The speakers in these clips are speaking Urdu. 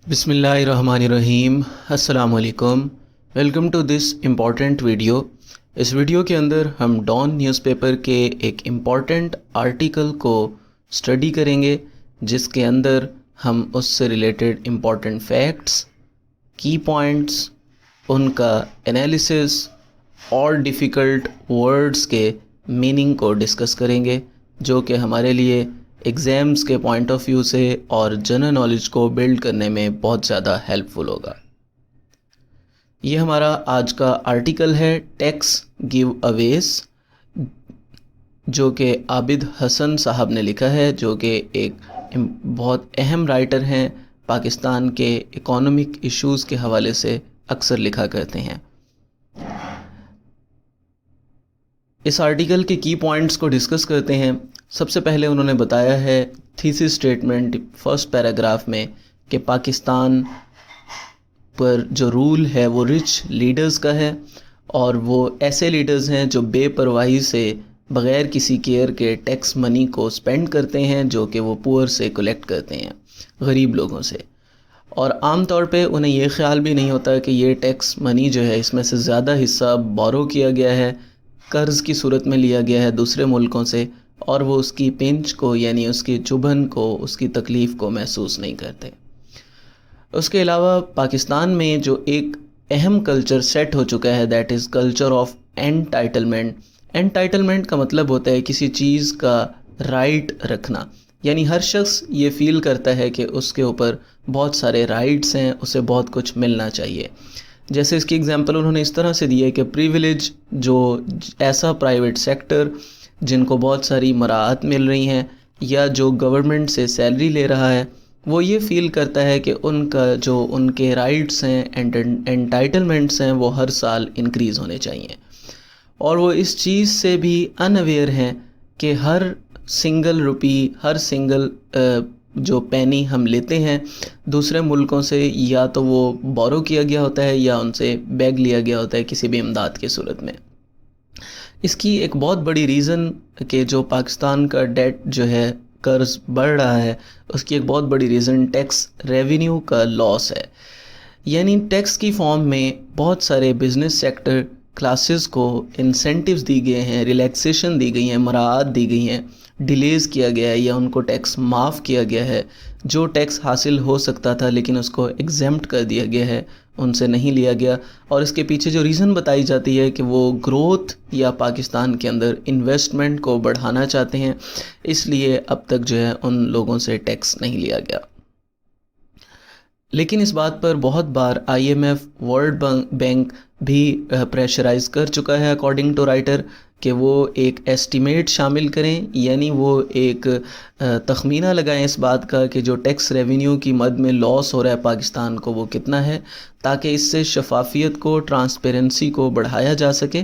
بسم اللہ الرحمن الرحیم۔ السلام علیکم، welcome to this important video. اس ویڈیو کے اندر ہم ڈان نیوز پیپر کے ایک امپورٹنٹ آرٹیکل کو اسٹڈی کریں گے، جس کے اندر ہم اس سے ریلیٹڈ امپورٹنٹ فیکٹس، کی پوائنٹس، ان کا انالیسس اور ڈیفیکلٹ ورڈز کے میننگ کو ڈسکس کریں گے، جو کہ ہمارے لیے ایگزامز کے پوائنٹ آف ویو سے اور جنرل نالج کو بلڈ کرنے میں بہت زیادہ ہیلپ فل ہوگا۔ یہ ہمارا آج کا آرٹیکل ہے ٹیکس گیو اویز، جو کہ عابد حسن صاحب نے لکھا ہے، جو کہ ایک بہت اہم رائٹر ہیں، پاکستان کے اکانومک ایشوز کے حوالے سے اکثر لکھا کرتے ہیں۔ اس آرٹیکل کے کی پوائنٹس کو ڈسکس کرتے ہیں۔ سب سے پہلے انہوں نے بتایا ہے تھیسس سٹیٹمنٹ فرسٹ پیراگراف میں کہ پاکستان پر جو رول ہے وہ رچ لیڈرز کا ہے، اور وہ ایسے لیڈرز ہیں جو بے پرواہی سے بغیر کسی کیئر کے ٹیکس منی کو سپینڈ کرتے ہیں، جو کہ وہ پور سے کلیکٹ کرتے ہیں، غریب لوگوں سے۔ اور عام طور پہ انہیں یہ خیال بھی نہیں ہوتا کہ یہ ٹیکس منی جو ہے، اس میں سے زیادہ حصہ بورو کیا گیا ہے، قرض کی صورت میں لیا گیا ہے دوسرے ملکوں سے، اور وہ اس کی پنچ کو، یعنی اس کی چبھن کو، اس کی تکلیف کو محسوس نہیں کرتے۔ اس کے علاوہ پاکستان میں جو ایک اہم کلچر سیٹ ہو چکا ہے، that is culture of entitlement. Entitlement کا مطلب ہوتا ہے کسی چیز کا رائٹ رکھنا، یعنی ہر شخص یہ فیل کرتا ہے کہ اس کے اوپر بہت سارے رائٹس ہیں، اسے بہت کچھ ملنا چاہیے۔ جیسے اس کی اگزامپل انہوں نے اس طرح سے دی ہے کہ پریویلیج، جو ایسا پرائیویٹ سیکٹر جن کو بہت ساری مراعات مل رہی ہیں، یا جو گورنمنٹ سے سیلری لے رہا ہے، وہ یہ فیل کرتا ہے کہ ان کا جو ان کے رائٹس ہیں، انٹائٹلمنٹس ہیں، وہ ہر سال انکریز ہونے چاہیے۔ اور وہ اس چیز سے بھی ان اویئر ہیں کہ ہر سنگل روپی، ہر سنگل جو پینی ہم لیتے ہیں دوسرے ملکوں سے، یا تو وہ بورو کیا گیا ہوتا ہے یا ان سے بیگ لیا گیا ہوتا ہے کسی بھی امداد کی صورت میں۔ اس کی ایک بہت بڑی ریزن کہ جو پاکستان کا ڈیٹ جو ہے، قرض بڑھ رہا ہے، اس کی ایک بہت بڑی ریزن ٹیکس ریونیو کا لاس ہے۔ یعنی ٹیکس کی فارم میں بہت سارے بزنس سیکٹر کلاسز کو انسینٹیوز دی گئے ہیں، ریلیکسیشن دی گئی ہیں، مراعات دی گئی ہیں، ڈیلیز کیا گیا ہے، یا ان کو ٹیکس معاف کیا گیا ہے۔ جو ٹیکس حاصل ہو سکتا تھا لیکن اس کو ایگزیمپٹ کر دیا گیا ہے، ان سے نہیں لیا گیا۔ اور اس کے پیچھے جو ریزن بتائی جاتی ہے کہ وہ گروتھ یا پاکستان کے اندر انویسٹمنٹ کو بڑھانا چاہتے ہیں، اس لیے اب تک جو ہے ان لوگوں سے ٹیکس نہیں لیا گیا۔ لیکن اس بات پر بہت بار I M F, world bank بھی پریشرائز کر چکا ہے اکارڈنگ ٹو رائٹر، کہ وہ ایک ایسٹیمیٹ شامل کریں، یعنی وہ ایک تخمینہ لگائیں اس بات کا کہ جو ٹیکس ریونیو کی مد میں لاس ہو رہا ہے پاکستان کو، وہ کتنا ہے، تاکہ اس سے شفافیت کو، ٹرانسپیرنسی کو بڑھایا جا سکے۔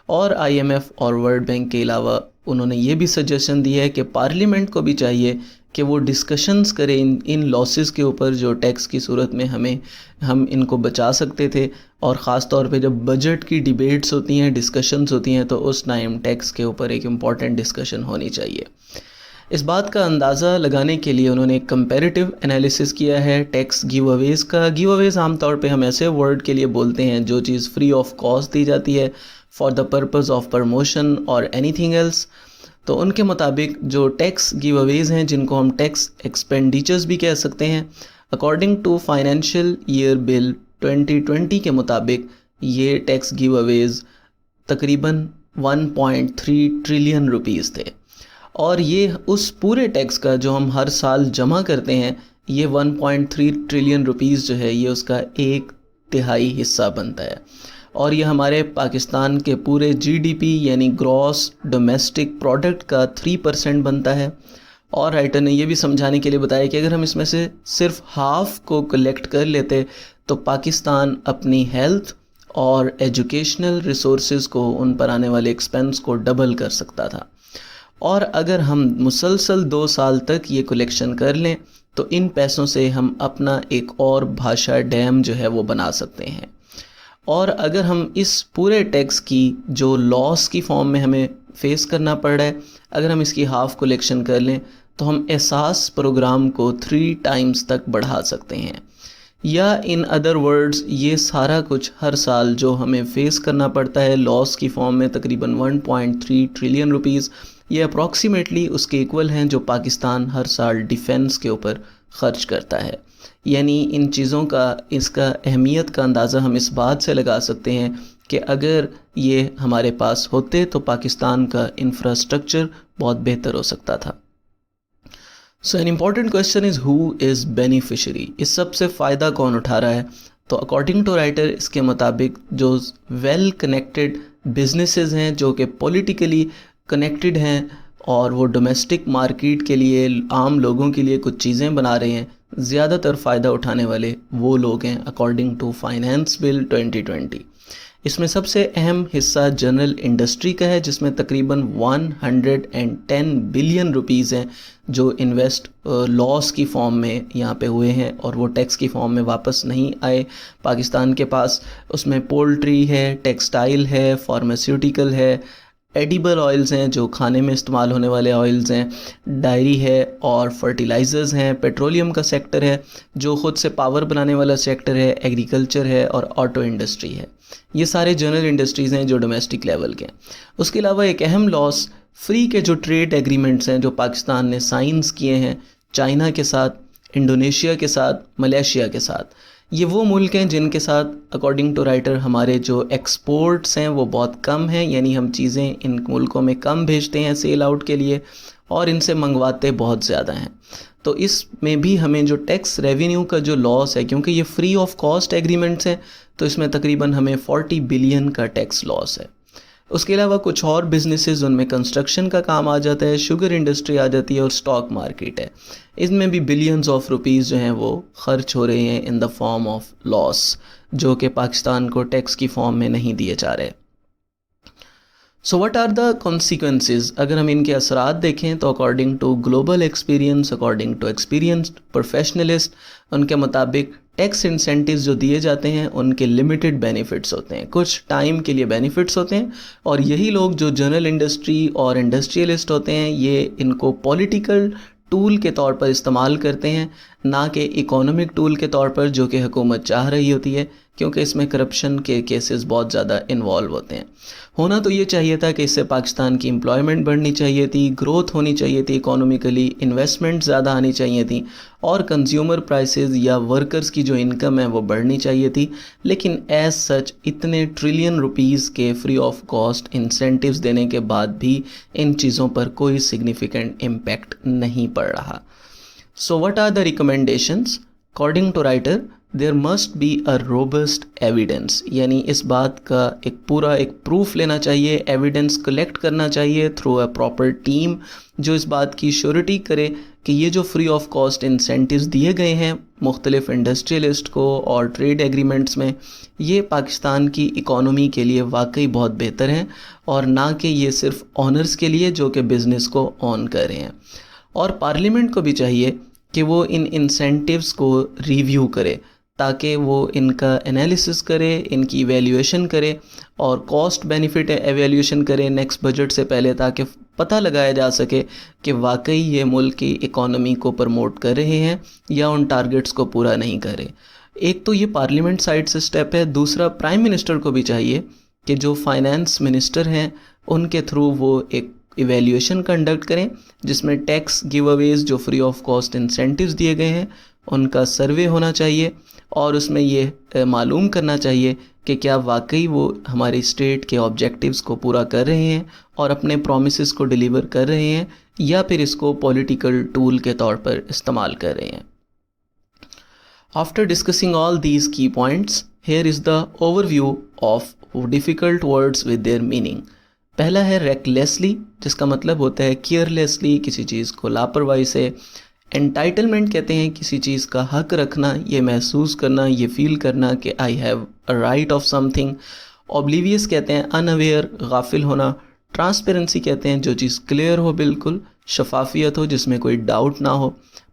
اور آئی ایم ایف اور ورلڈ بینک کے علاوہ انہوں نے یہ بھی سجیشن دی ہے کہ پارلیمنٹ کو بھی چاہیے کہ وہ ڈسکشنز کریں ان لاسز کے اوپر جو ٹیکس کی صورت میں ہم ان کو بچا سکتے تھے، اور خاص طور پہ جب بجٹ کی ڈیبیٹس ہوتی ہیں، ڈسکشنز ہوتی ہیں، تو اس ٹائم ٹیکس کے اوپر ایک امپورٹنٹ ڈسکشن ہونی چاہیے۔ اس بات کا اندازہ لگانے کے لیے انہوں نے ایک کمپیریٹیو انالیسس کیا ہے ٹیکس گیو اویز کا۔ گیو اویز عام طور پہ ہم ایسے ورڈ کے لیے بولتے ہیں جو چیز فری آف کاسٹ دی جاتی ہے، for the purpose of promotion اور اینی تھنگ ایلس۔ تو ان کے مطابق جو ٹیکس گیو اویز ہیں، جن کو ہم ٹیکس ایکسپینڈیچرز بھی کہہ سکتے ہیں، اکارڈنگ ٹو فائنینشیل ایئر بل 2020 کے مطابق یہ ٹیکس گیو اویز تقریباً 1.3 ٹریلین روپیز تھے۔ اور یہ اس پورے ٹیکس کا جو ہم ہر سال جمع کرتے ہیں، یہ 1.3 ٹریلین روپیز جو ہے، یہ اس کا 1/3 حصہ بنتا ہے۔ اور یہ ہمارے پاکستان کے پورے جی ڈی پی، یعنی گراس ڈومیسٹک پروڈکٹ کا 3% بنتا ہے۔ اور رائٹر نے یہ بھی سمجھانے کے لیے بتایا کہ اگر ہم اس میں سے صرف ہاف کو کلیکٹ کر لیتے تو پاکستان اپنی ہیلتھ اور ایجوکیشنل ریسورسز کو، ان پر آنے والے ایکسپینس کو ڈبل کر سکتا تھا۔ اور اگر ہم مسلسل 2 سال تک یہ کلیکشن کر لیں تو ان پیسوں سے ہم اپنا ایک اور بھاشا ڈیم جو ہے وہ بنا سکتے ہیں۔ اور اگر ہم اس پورے ٹیکس کی جو لاس کی فارم میں ہمیں فیس کرنا پڑ رہا ہے، اگر ہم اس کی ہاف کلیکشن کر لیں تو ہم احساس پروگرام کو 3 ٹائمز تک بڑھا سکتے ہیں۔ یا ان ادر ورڈز یہ سارا کچھ ہر سال جو ہمیں فیس کرنا پڑتا ہے لاس کی فارم میں تقریباً 1.3 ٹریلین روپیز، یہ اپروکسیمیٹلی اس کے ایکول ہیں جو پاکستان ہر سال ڈیفنس کے اوپر خرچ کرتا ہے. یعنی ان چیزوں کا، اس کا اہمیت کا اندازہ ہم اس بات سے لگا سکتے ہیں کہ اگر یہ ہمارے پاس ہوتے تو پاکستان کا انفراسٹرکچر بہت بہتر ہو سکتا تھا. So an important question is who is beneficiary, اس سب سے فائدہ کون اٹھا رہا ہے؟ تو اکارڈنگ ٹو رائٹر اس کے مطابق جو ویل کنیکٹڈ بزنسز ہیں، جو کہ پولیٹیکلی کنیکٹڈ ہیں اور وہ ڈومیسٹک مارکیٹ کے لیے، عام لوگوں کے لیے کچھ چیزیں بنا رہے ہیں، زیادہ تر فائدہ اٹھانے والے وہ لوگ ہیں اکارڈنگ ٹو فائنانس بل 2020. اس میں سب سے اہم حصہ جنرل انڈسٹری کا ہے، جس میں تقریباً 110 بلین روپیز ہیں جو انویسٹ لاس کی فارم میں یہاں پہ ہوئے ہیں اور وہ ٹیکس کی فارم میں واپس نہیں آئے پاکستان کے پاس. اس میں پولٹری ہے، ٹیکسٹائل ہے، فارماسیوٹیکل ہے، ایڈیبل آئلز ہیں جو کھانے میں استعمال ہونے والے آئلز ہیں، ڈائری ہے اور فرٹیلائزرز ہیں، پیٹرولیم کا سیکٹر ہے جو خود سے پاور بنانے والا سیکٹر ہے، ایگریکلچر ہے اور آٹو انڈسٹری ہے. یہ سارے جنرل انڈسٹریز ہیں جو ڈومیسٹک لیول کے ہیں. اس کے علاوہ ایک اہم لاس فری کے جو ٹریڈ ایگریمنٹس ہیں جو پاکستان نے سائنس کیے ہیں چائنا کے ساتھ، انڈونیشیا کے ساتھ، ملیشیا کے ساتھ. یہ وہ ملک ہیں جن کے ساتھ اکارڈنگ ٹو رائٹر ہمارے جو ایکسپورٹس ہیں وہ بہت کم ہیں، یعنی ہم چیزیں ان ملکوں میں کم بھیجتے ہیں سیل آؤٹ کے لیے اور ان سے منگواتے بہت زیادہ ہیں. تو اس میں بھی ہمیں جو ٹیکس ریونیو کا جو لاس ہے، کیونکہ یہ فری آف کاسٹ ایگریمنٹس ہیں، تو اس میں تقریباً ہمیں 40 بلین کا ٹیکس لاس ہے. اس کے علاوہ کچھ اور بزنسز، ان میں کنسٹرکشن کا کام آ جاتا ہے، شوگر انڈسٹری آ جاتی ہے اور سٹاک مارکیٹ ہے. اس میں بھی بلینز آف روپیز جو ہیں وہ خرچ ہو رہے ہیں ان دا فارم آف لاس، جو کہ پاکستان کو ٹیکس کی فارم میں نہیں دیے جا رہے. So what are the consequences? اگر ہم ان کے اثرات دیکھیں تو according to global experience, according to experienced professionalist, ان کے مطابق ٹیکس انسینٹیوز جو دیے جاتے ہیں ان کے لمیٹڈ بینیفٹس ہوتے ہیں، کچھ ٹائم کے لیے بینیفٹس ہوتے ہیں، اور یہی لوگ جو جنرل انڈسٹری اور انڈسٹریلسٹ ہوتے ہیں یہ ان کو پولیٹیکل ٹول کے طور پر استعمال کرتے ہیں، نہ کہ اکانومک ٹول کے طور پر جو کہ حکومت چاہ رہی ہوتی ہے، کیونکہ اس میں کرپشن کے کیسز بہت زیادہ انوالو ہوتے ہیں. ہونا تو یہ چاہیے تھا کہ اس سے پاکستان کی امپلائمنٹ بڑھنی چاہیے تھی، گروتھ ہونی چاہیے تھی، اکانومیکلی انویسٹمنٹ زیادہ آنی چاہیے تھی، اور کنزیومر پرائسز یا ورکرز کی جو انکم ہے وہ بڑھنی چاہیے تھی. لیکن ایز سچ اتنے ٹریلین روپیز کے فری آف کاسٹ انسینٹیوز دینے کے بعد بھی ان چیزوں پر کوئی سگنیفیکنٹ امپیکٹ نہیں پڑ رہا. So what are the recommendations? According to writer there must be a robust evidence, یعنی اس بات کا ایک پروف لینا چاہیے، ایویڈنس کلیکٹ کرنا چاہیے تھرو اے پراپر ٹیم جو اس بات کی شیورٹی کرے کہ یہ جو فری آف کاسٹ انسینٹیوز دیے گئے ہیں مختلف انڈسٹریلسٹ کو اور ٹریڈ ایگریمنٹس میں، یہ پاکستان کی اکانومی کے لیے واقعی بہت بہتر ہیں اور نہ کہ یہ صرف آنرز کے لیے جو کہ بزنس کو آن کر رہے ہیں. اور پارلیمنٹ کو بھی چاہیے کہ وہ ان انسینٹیوز کو ریویو کرے تاکہ وہ ان کا انالیسس کرے، ان کی ایویلیویشن کرے اور کاسٹ بینیفٹ ایویلیویشن کرے نیکسٹ بجٹ سے پہلے، تاکہ پتہ لگایا جا سکے کہ واقعی یہ ملک کی اکانومی کو پروموٹ کر رہے ہیں یا ان ٹارگٹس کو پورا نہیں کر رہے. ایک تو یہ پارلیمنٹ سائڈ سے سٹیپ ہے، دوسرا پرائم منسٹر کو بھی چاہیے کہ جو فائنانس منسٹر ہیں ان کے تھرو وہ ایک ایویلیویشن کنڈکٹ کریں جس میں ٹیکس گیو اویز جو فری آف کاسٹ انسینٹیوز دیے گئے ہیں ان کا سروے ہونا چاہیے، اور اس میں یہ معلوم کرنا چاہیے کہ کیا واقعی وہ ہماری اسٹیٹ کے آبجیکٹیوز کو پورا کر رہے ہیں اور اپنے پرومسز کو ڈیلیور کر رہے ہیں یا پھر اس کو پولیٹیکل ٹول کے طور پر استعمال کر رہے ہیں. After discussing all these key points, here is the overview of difficult words with their meaning. پہلا ہے ریکلیسلی، جس کا مطلب ہوتا ہے کیئرلیسلی، کسی چیز کو لاپرواہی سے. انٹائٹلمنٹ کہتے ہیں کسی چیز کا حق رکھنا، یہ محسوس کرنا، یہ فیل کرنا کہ I have a right of some thing. Oblivious کہتے ہیں ان اویئر، غافل ہونا. ٹرانسپیرنسی کہتے ہیں جو چیز کلیئر ہو، بالکل شفافیت ہو جس میں کوئی ڈاؤٹ نہ ہو.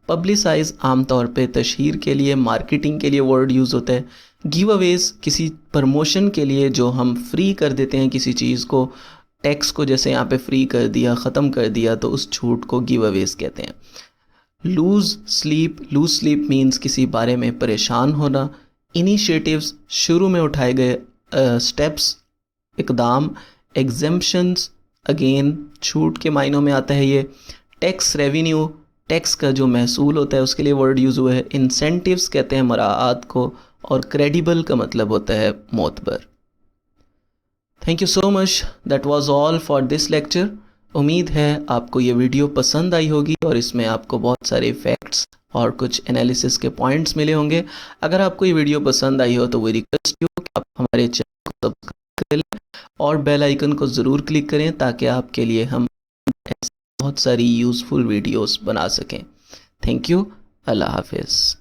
پبلسائز عام طور پہ تشہیر کے لیے، مارکیٹنگ کے لیے ورڈ یوز ہوتا ہے. گیو اویز کسی پرموشن کے لیے جو ہم فری کر دیتے ہیں کسی چیز کو، ٹیکس کو جیسے یہاں پہ فری کر دیا، ختم کر دیا، تو اس چھوٹ کو گیو اویز کہتے ہیں. لوز سلیپ مینس کسی بارے میں پریشان ہونا. انیشیٹیوز شروع میں اٹھائے گئے اسٹیپس، اقدام. ایگزمپشنز اگین چھوٹ کے معنوں میں آتا ہے یہ. ٹیکس ریونیو، ٹیکس کا جو محصول ہوتا ہے اس کے لیے ورڈ یوز ہوا ہے. انسینٹیوز کہتے ہیں مراعات کو، اور کریڈیبل کا مطلب ہوتا ہے معتبر. Thank you so much. That was all for this lecture. امید ہے آپ کو یہ ویڈیو پسند آئی ہوگی اور اس میں آپ کو بہت سارے فیکٹس اور کچھ انالیسس کے پوائنٹس ملے ہوں گے. اگر آپ کو یہ ویڈیو پسند آئی ہو تو وی ریکویسٹ یو کہ آپ ہمارے چینل کو سبسکرائب کر لیں اور بیل آئیکن کو ضرور کلک کریں تاکہ آپ کے لیے ہم ایسی بہت ساری یوزفل ویڈیوز بنا سکیں. Thank you. اللہ حافظ.